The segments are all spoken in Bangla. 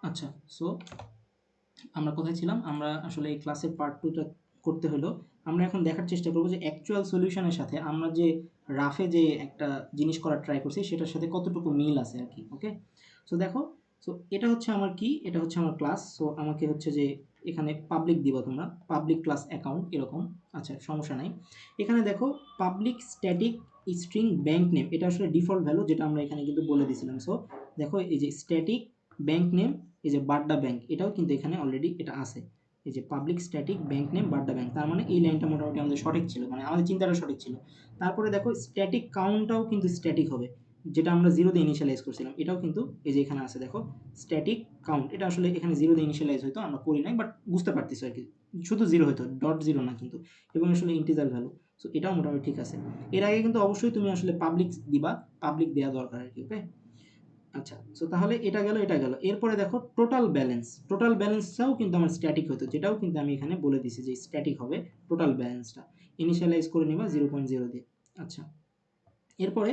আচ্ছা, সো আমরা কোথায় ছিলাম? আমরা আসলে এই ক্লাসের পার্ট 2 টা করতে হলো আমরা এখন দেখার চেষ্টা করব যে অ্যাকচুয়াল সলিউশনের সাথে আমরা যে রাফে যে একটা জিনিস করার ট্রাই করছি সেটার সাথে কতটুকু মিল আছে আরকি। ওকে? সো দেখো, সো এটা হচ্ছে আমার কি? এটা হচ্ছে আমার ক্লাস। সো আমাকে হচ্ছে যে এখানে পাবলিক দিবা তোমরা। পাবলিক ক্লাস অ্যাকাউন্ট এরকম। আচ্ছা, সমস্যা নাই। এখানে দেখো public static string bank name, এটা আসলে ডিফল্ট ভ্যালু যেটা আমরা এখানে কিন্তু বলে দিয়েছিলাম। সো দেখো এই যে স্ট্যাটিক ব্যাংক নেম, এই যে বাড্ডা ব্যাংক, এটাও কিন্তু এখানে অলরেডি এটা আছে। এই যে public static bank name Badda bank, তার মানে এই লাইনটা মোটামুটি আমাদের সঠিক ছিল, মানে আমাদের চিন্তাটা সঠিক ছিল। তারপরে দেখো স্ট্যাটিক কাউন্টটাও কিন্তু স্ট্যাটিক হবে, যেটা আমরা জিরো দিয়ে ইনিশিয়ালাইজ করছিলাম, এটাও কিন্তু এই যে এখানে আছে দেখো স্ট্যাটিক কাউন্ট, এটা আসলে এখানে জিরো দিয়ে ইনিশিয়ালাইজ হয়তো আমরা করি নাই, বাট বুঝতে পারতেছো আর কি, শুধু জিরো হয়তো, ডট জিরো না কিন্তু, এবং আসলে ইন্টিজার ভ্যালু। সো এটাও মোটামুটি ঠিক আছে। এর আগে কিন্তু অবশ্যই তুমি আসলে পাবলিক দিবা, পাবলিক দেওয়া দরকার আর কি। ওকে? আচ্ছা, সো তাহলে এটা গেল, এটা গেল। এরপরে দেখো টোটাল ব্যালেন্স, টোটাল ব্যালেন্সটাও কিন্তু আমার স্ট্যাটিক হতো, যেটাও কিন্তু আমি এখানে বলে দিছি যে স্ট্যাটিক হবে টোটাল ব্যালেন্সটা, ইনিশিয়ালাইজ করে নিবা 0.0 দিয়ে। আচ্ছা, এরপরে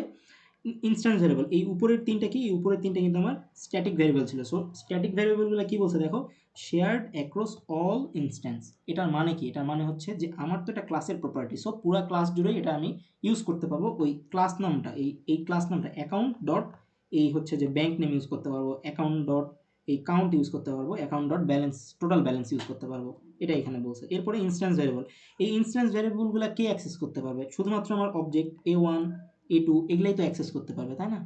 ইনস্ট্যান্স ভ্যারিয়েবল, এই উপরের তিনটা কি? এই উপরের তিনটা কিন্তু আমার স্ট্যাটিক ভ্যারিয়েবল ছিল। সো স্ট্যাটিক ভ্যারিয়েবলগুলো কি বলছে দেখো, শেয়ার্ড অ্যাক্রস অল ইনস্ট্যান্স। এটার মানে কি? এটার মানে হচ্ছে যে আমার তো এটা ক্লাসের প্রপার্টি, সো পুরো ক্লাস জুড়েই এটা আমি ইউজ করতে পারবো। ওই ক্লাস নামটা, এই ক্লাস নামটা অ্যাকাউন্ট ডট, এই হচ্ছে যে ব্যাংক নেম ইউজ করতে পারবো, অ্যাকাউন্ট ডট এই কাউন্ট ইউজ করতে পারবো, account dot balance total balance use করতে পারবো, এটা এখানে বলছে। এরপরে ইনস্ট্যান্স ভ্যারিয়েবল, এই ইনস্ট্যান্স ভ্যারিয়েবলগুলো কে অ্যাক্সেস করতে পারবে? শুধুমাত্র আমার অবজেক্ট A1 A2 এগুলাই তো অ্যাক্সেস করতে পারবে, তাই না?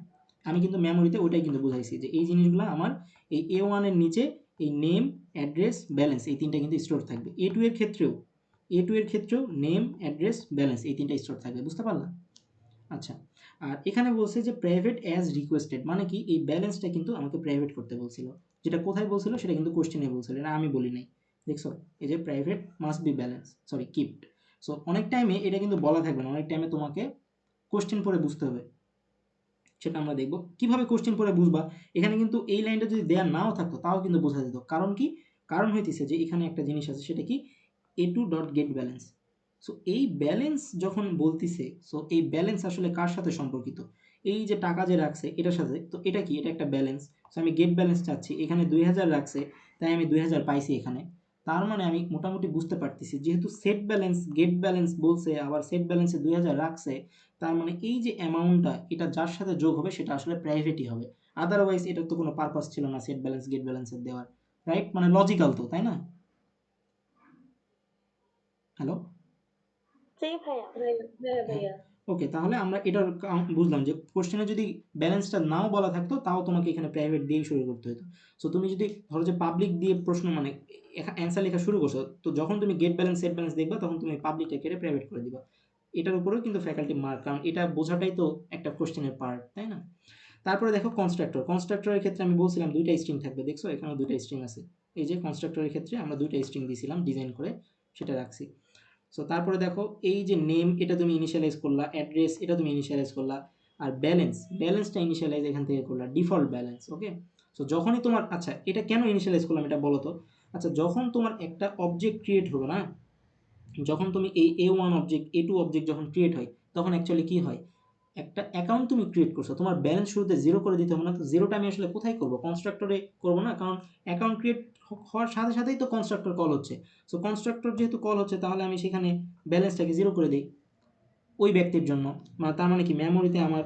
আমি কিন্তু মেমোরিতে ওইটাই কিন্তু বুঝাইছি যে এই জিনিসগুলো আমার এই A1 এর নিচে এই নেম, অ্যাড্রেস, ব্যালেন্স এই তিনটা কিন্তু স্টোর থাকবে। A2 এর ক্ষেত্রেও নেম, অ্যাড্রেস, ব্যালেন্স এই তিনটা স্টোর থাকবে। বুঝতে পারলাম? আচ্ছা, আর এখানে বলছে যে প্রাইভেট অ্যাজ রিকোয়েস্টেড, মানে কি? এই ব্যালেন্সটা কিন্তু আমাকে প্রাইভেট করতে বলছিল, যেটা কোথায় বলছিল সেটা কিন্তু কোশ্চেনে বলছিল, এটা আমি বলি নাই। দেখছো, এই যে private must be balance, sorry kept. So অনেক টাইমে এটা কিন্তু বলা থাকবে না, অনেক টাইমে তোমাকে কোশ্চেন পড়ে বুঝতে হবে, সেটা আমরা দেখব। কিভাবে কোশ্চেন পড়ে বুঝবা? এখানে কিন্তু এই লাইনটা যদি দেয়া নাও থাকতো তাও কিন্তু বোঝা যেত। কারণ কি? কারণ হইতেছে যে এখানে একটা জিনিস আছে, সেটা কি? A2 dot gate balance. So এই ব্যালেন্স যখন বলতিছে, সো এই ব্যালেন্স আসলে কার সাথে সম্পর্কিত? এই যে টাকা যে রাখছে এটার সাথে, তো এটা কি? এটা একটা ব্যালেন্স। সো আমি গেট ব্যালেন্স চাচ্ছি, এখানে 2000 রাখছে, তাই আমি 2000 পাইছি এখানে। তার মানে আমি মোটামুটি বুঝতে পারতেছি, যেহেতু সেট ব্যালেন্স গেট ব্যালেন্স বলছে, আবার সেট ব্যালেন্সে 2000 রাখছে, তার মানে এই যে অ্যামাউন্টটা এটা যার সাথে যোগ হবে সেটা আসলে প্রাইভেটই হবে। আদারওয়াইজ এটার তো কোনো পারপাস ছিল না সেট ব্যালেন্স গেট ব্যালেন্সের দেওয়ার, রাইট? মানে লজিক্যাল তো, তাই না? হ্যালো? জি ভাইয়া। হ্যাঁ হ্যাঁ, ভাইয়া। ওকে, তাহলে আমরা এটার বুঝলাম যে কোশ্চেনে যদি ব্যালেন্সটা নাও বলা থাকতো তাও তোমাকে এখানে প্রাইভেট দিয়ে শুরু করতে হতো। সো তুমি যদি ধরো যে পাবলিক দিয়ে প্রশ্ন মানে অ্যান্সার লেখা শুরু করছো, তো যখন তুমি গেট ব্যালেন্স সেট ব্যালেন্স দেখবা তখন তুমি পাবলিকটা কেটে প্রাইভেট করে দিবা। এটার উপরেও কিন্তু ফ্যাকাল্টি মার্ক, কারণ এটা বোঝাটাই তো একটা কোশ্চেনের পার্ট, তাই না? তারপরে দেখো কনস্ট্রাক্টর, কনস্ট্রাক্টরের ক্ষেত্রে আমি বলছিলাম দুইটা স্ট্রিং থাকবে, দেখছো এখানেও দুইটা স্ট্রিং আছে। এই যে কনস্ট্রাক্টরের ক্ষেত্রে আমরা দুইটা স্ট্রিং দিয়েছিলাম ডিজাইন করে, সেটা রাখছি। সো তারপরে দেখো এই যে নেম এটা তুমি ইনিশিয়ালাইজ করলা, অ্যাড্রেস এটা তুমি ইনিশিয়ালাইজ করলা, আর ব্যালেন্সটা ইনিশিয়ালাইজ এখান থেকে করলা, ডিফল্ট ব্যালেন্স। ওকে? সো যখনই তোমার, আচ্ছা এটা কেন ইনিশিয়ালাইজ করলাম এটা বলো তো। আচ্ছা, যখন তোমার একটা অবজেক্ট ক্রিয়েট হবে না, যখন তুমি এই A1 অবজেক্ট A2 অবজেক্ট যখন ক্রিয়েট হয়, তখন অ্যাকচুয়ালি কি হয়? একটা অ্যাকাউন্ট তুমি ক্রিয়েট করছো, তোমার ব্যালেন্স শুরুতে জিরো করে দিতে হবে না? তো জিরোটা আমি আসলে কোথায় করবো? কনস্ট্রাক্টরে করবো না, কারণ অ্যাকাউন্ট ক্রিয়েট হওয়ার সাথে সাথেই তো কনস্ট্রাক্টর কল হচ্ছে। সো কনস্ট্রাক্টর যেহেতু কল হচ্ছে, তাহলে আমি সেখানে ব্যালেন্সটাকে জিরো করে দিই ওই ব্যক্তির জন্য। মানে তার মানে কি মেমোরিতে আমার,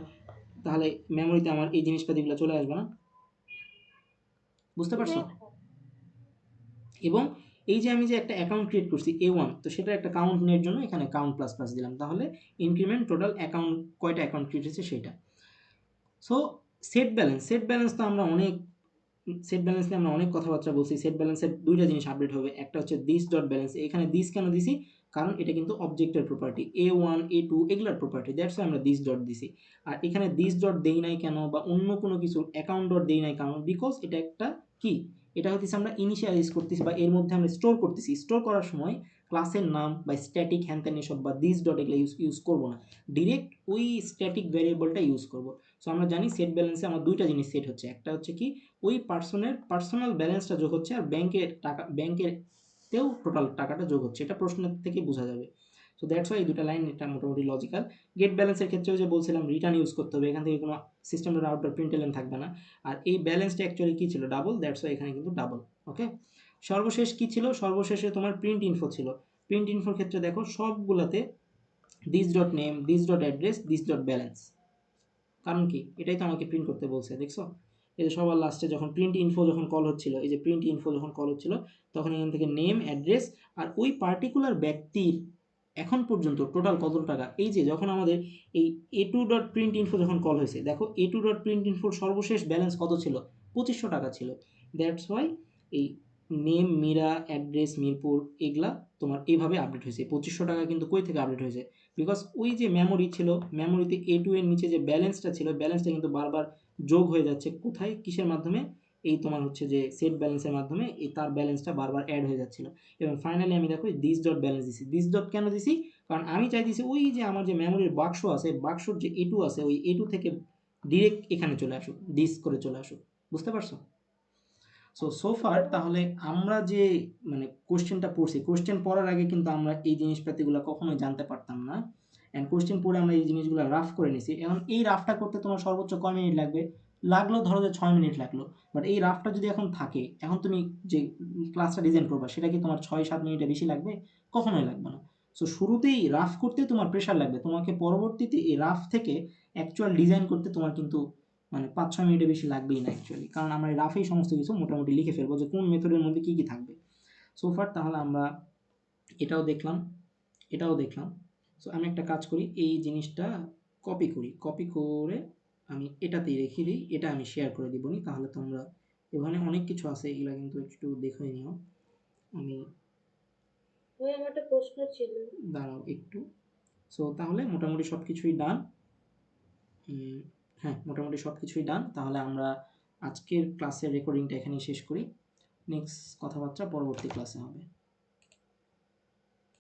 তাহলে মেমোরিতে আমার এই জিনিসপাতিগুলো চলে আসবে না? বুঝতে জি পারছো? ভাইয়া। এবং এই যে আমি যে একটা অ্যাকাউন্ট ক্রিয়েট করছি A1, তো সেটা একটা কাউন্ট নেওয়ার জন্য এখানে কাউন্ট প্লাস প্লাস দিলাম, তাহলে ইনক্রিমেন্ট টোটাল অ্যাকাউন্ট কয়টা অ্যাকাউন্ট ক্রিয়েট হয়েছে সেটা। সো সেট ব্যালেন্স তো আমরা অনেক, সেট ব্যালেন্স নিয়ে আমরা অনেক কথাবার্তা বলছি। সেট ব্যালেন্সের দুইটা জিনিস আপডেট হবে, একটা হচ্ছে দিস ডট ব্যালেন্স। এখানে দিস কেন দিছি? কারণ এটা কিন্তু অবজেক্টের প্রপার্টি, A1 A2 এগুলার প্রপার্টি, দ্যাটস আমরা দিস ডট দিছি। আর এখানে দিস ডট দেই নাই কেন, বা অন্য কোনো কিছু অ্যাকাউন্ট ডট দেই নাই কারণ, বিকজ এটা একটা কি, এটা হচ্ছে আমরা ইনিশিয়ালাইজ করতেছি বা এর মধ্যে আমরা স্টোর করতেছি। স্টোর করার সময় ক্লাসের নাম বা স্ট্যাটিক হ্যানত্যান এসব বা দিস ডট এগুলো ইউজ করবো না, ডিরেক্ট ওই স্ট্যাটিক ভ্যারিয়েবলটা ইউজ করবো। সো আমরা জানি সেট ব্যালেন্সে আমার দুইটা জিনিস সেট হচ্ছে, একটা হচ্ছে কি ওই পার্সনের পার্সোনাল ব্যালেন্সটা যোগ হচ্ছে, আর ব্যাংকের টাকা, ব্যাংকের তেও টোটাল টাকাটা যোগ হচ্ছে, এটা প্রশ্নের থেকে বোঝা যাবে। সো দ্যাটস ওয়াই এই দুটো লাইন এটা মোটামুটি লজিক্যাল। গেট ব্যালেন্সের ক্ষেত্রেও যে বলছিলাম রিটার্ন ইউজ করতে হবে, এখান থেকে কোনো সিস্টেম ডট আউট ডট প্রিন্টএলএন থাকবে না। আর এই ব্যালেন্সটা অ্যাকচুয়ালি কী ছিল, ডাবল, দ্যাটস ওয়াই এখানে কিন্তু ডাবল। ওকে, সর্বশেষ কী ছিল, সর্বশেষে তোমার প্রিন্ট ইনফো ছিল। প্রিন্ট ইনফোর ক্ষেত্রে দেখো সবগুলোতে this dot name, this dot address, this dot balance. কারণ কি, এটাই তো আমাকে প্রিন্ট করতে বলছে, দেখছো? এই যে সবার লাস্টে যখন প্রিন্ট ইনফো যখন কল হচ্ছিল, এই যে প্রিন্ট ইনফো যখন কল হচ্ছিল, তখন এখান থেকে নেম, অ্যাড্রেস আর ওই পার্টিকুলার ব্যক্তির এখন পর্যন্ত টোটাল কত টাকা, এই যে যখন আমাদের এই A2 ডট প্রিন্ট ইনফো যখন কল হয়েছে, দেখো A2 ডট প্রিন্ট ইনফোর সর্বশেষ ব্যালেন্স কত ছিল, 2500 টাকা ছিল। দ্যাটস ওয়াই এই নেম, মীরা, অ্যাড্রেস, মিরপুর, এগুলা তোমার এইভাবে আপডেট হয়েছে। 2500 টাকা কিন্তু কই থেকে আপডেট হয়েছে, বিকজ ওই যে মেমোরি ছিল, মেমোরিতে A2 এর নিচে যে ব্যালেন্সটা ছিল, ব্যালেন্সটা কিন্তু বারবার যোগ হয়ে যাচ্ছে, কোথায়, কিসের মাধ্যমে, এই তোমার হচ্ছে যে সেট ব্যালেন্সের মাধ্যমে এই তার ব্যালেন্সটা বারবার অ্যাড হয়ে যাচ্ছিল। এবং ফাইনালি আমি দেখো দিস ডট ব্যালেন্স দিছি। দিস ডট কেন দিছি, কারণ আমি চাইতেছি ওই যে আমার যে মেমোরির বাক্স আছে, বাক্সর যে A2 আছে, ওই A2 থেকে ডিরেক্ট এখানে চলে আসুক, দিস করে চলে আসুক। বুঝতে পারছো? সোফার তাহলে আমরা যে মানে কোশ্চেনটা পড়ছি, কোশ্চেন পড়ার আগে কিন্তু আমরা এই জিনিসপাতিগুলো কখনোই জানতে পারতাম না। অ্যান্ড কোশ্চেন পড়ে আমরা এই জিনিসগুলো রাফ করে নিছি। এখন এই রাফটা করতে তোমার সর্বোচ্চ কয় মিনিট লাগবে, লাগলো ধরো যে 6 মিনিট লাগলো। বাট এই রাফটা যদি এখন থাকে, এখন তুমি যে ক্লাসটা ডিজাইন করবা সেটা কি তোমার 6-7 মিনিটে বেশি লাগবে? কখনোই লাগবে না। সো শুরুতেই রাফ করতে তোমার প্রেশার লাগবে, তোমাকে পরবর্তীতে এই রাফ থেকে অ্যাকচুয়াল ডিজাইন করতে তোমার কিন্তু মানে 5-6 মিনিটের বেশি লাগবেই না অ্যাকচুয়ালি, কারণ আমরা এই রাফেই সমস্ত কিছু মোটামুটি লিখে ফেলবো যে কোন মেথডের মধ্যে কী কী থাকবে। সোফার তাহলে আমরা এটাও দেখলাম, এটাও দেখলাম। সো আমি একটা কাজ করি, এই জিনিসটা কপি করি, কপি করে আমি এটাতেই রেখে দিই, এটা আমি শেয়ার করে দিবনি, তাহলে তোমরা ওখানে অনেক কিছু আছে, এগুলো কিন্তু একটু দেখে নিও। আমি ভাইয়া আমার একটা প্রশ্ন ছিল। দাঁড়াও একটু। সো তাহলে মোটামুটি সব কিছুই ডান। হ্যাঁ, মোটামুটি সব কিছুই ডান। তাহলে আমরা আজকের ক্লাসের রেকর্ডিংটা এখানেই শেষ করি। নেক্সট কথাবার্তা পরবর্তী ক্লাসে হবে।